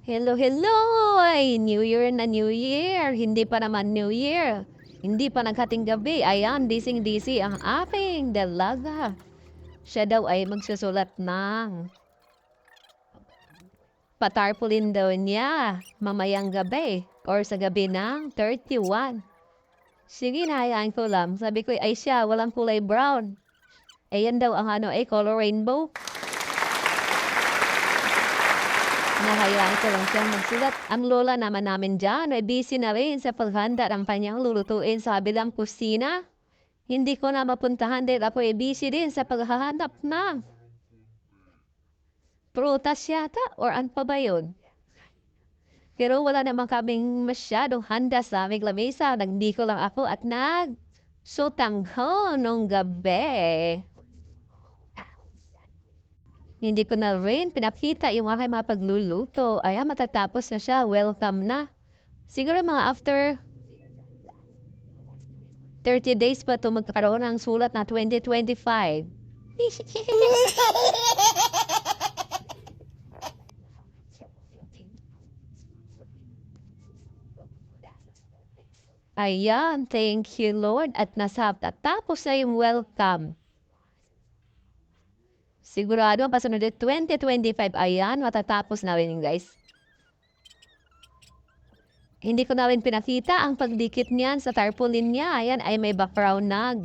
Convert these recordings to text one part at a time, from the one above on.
Hello, hello! Ay, New Year na New Year. Hindi pa naman New Year. Hindi pa naghating gabi. Ayan, dising-disi ang aking dalaga. Siya daw ay magsusulat ng patarpulin daw niya mamayang gabi or sa gabi ng 31. Sige, nahayaan ko lang. Sabi ko, ay siya, walang kulay brown. Ayan daw ang color rainbow. Nahayaan ko lang siyang magsulat. Ang lola naman namin dyan ay busy na rin sa paghanda ng kanyang lulutuin sa kabilang kusina. Hindi ko na mapuntahan dahil ako ay busy din sa paghahanap ng prutas yata or ano pa ba yun? Pero wala naman kaming masyadong handa sa aming lamesa. Nagdi ko lang ako at nagsutangho nung gabi. Hindi ko na rin pinakita yung aking mga pagluluto. Ayan, matatapos na siya. Welcome na. Siguro mga after 30 days pa ito magkakaroon ng sulat na 2025. Ayan, thank you Lord. At tapos na yung welcome. Sigurado ang pasunod 2025. Ayan, matatapos na rin guys. Hindi ko na rin pinakita ang pagdikit niyan sa tarpaulin niya. Ayan ay may background na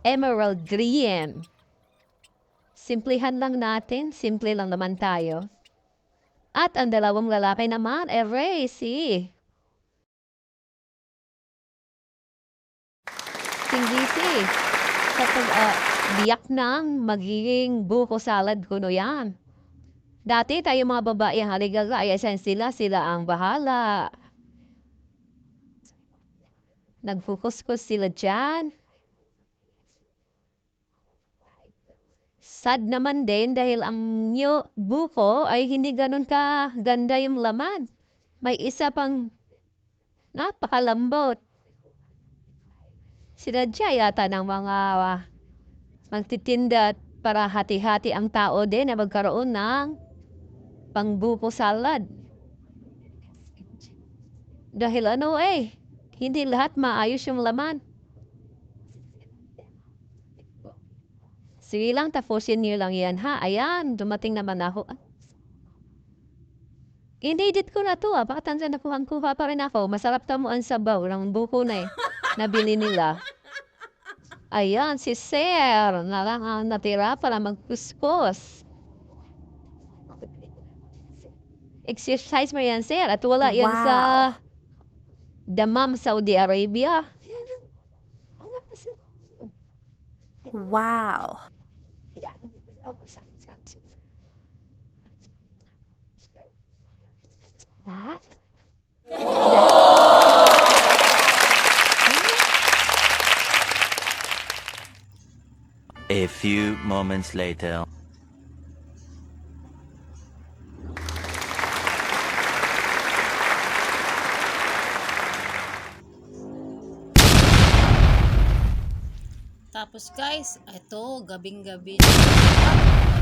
emerald green. Simplihan lang natin. Simple lang naman tayo. At ang dalawang lalaki naman, si Singisi. Sa biyak ng magiging buko salad ko no yan. Dati tayo mga babae haligaga ay sila ang bahala. Nag-focus sila dyan. Sad naman din dahil ang buko ay hindi ganun ka ganda yung laman. May isa pang napakalambot. Sinadya yata ng mga magtitinda para hati-hati ang tao din na magkaroon ng pangbuko salad. Dahil hindi lahat maayos yung laman. Sige lang, tapusin niyo lang yan ha. Ayan, dumating naman ako. In-edit ko na to Bakit andyan kuha pa rin ako? Masarap tamo ang sabaw ng buko na nabili nila. Ayan, si Sir na lang ang natira para magkuskus. Exercise mo yan, Sir. At wala yan sa Dammam, Saudi Arabia. Wow. A few moments later. Tapos guys, ito, gabing-gabi na.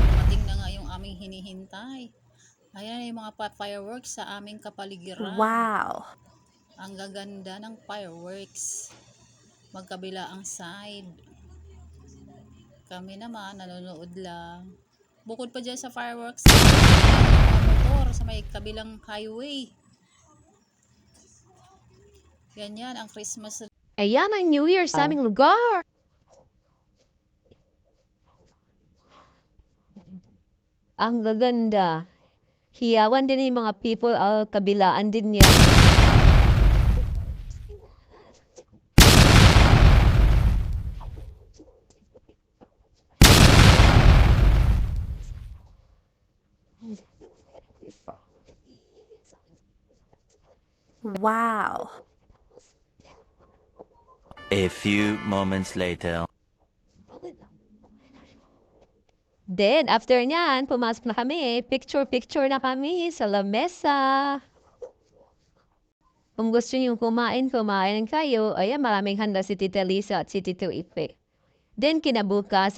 Dumating na nga yung aming hinihintay. Ayan yung mga fireworks sa aming kapaligiran. Wow. Ang gaganda ng fireworks. Magkabila ang side. Kami naman, nanonood lang. Bukod pa dyan sa fireworks, motor sa may kabilang highway. Ganyan ang Christmas. Ayan ang New Year sa aming lugar. Ang gaganda. Hiyawan din yung mga people, kabilaan din niya. Wow. A few moments later. Then, after nyan, pumasok na kami. Picture-picture na kami sa lamesa. Kung gusto niyo kumain kayo. Ayan, maraming handa si Tita Lisa at si Tito Ipe. Then, kinabukas,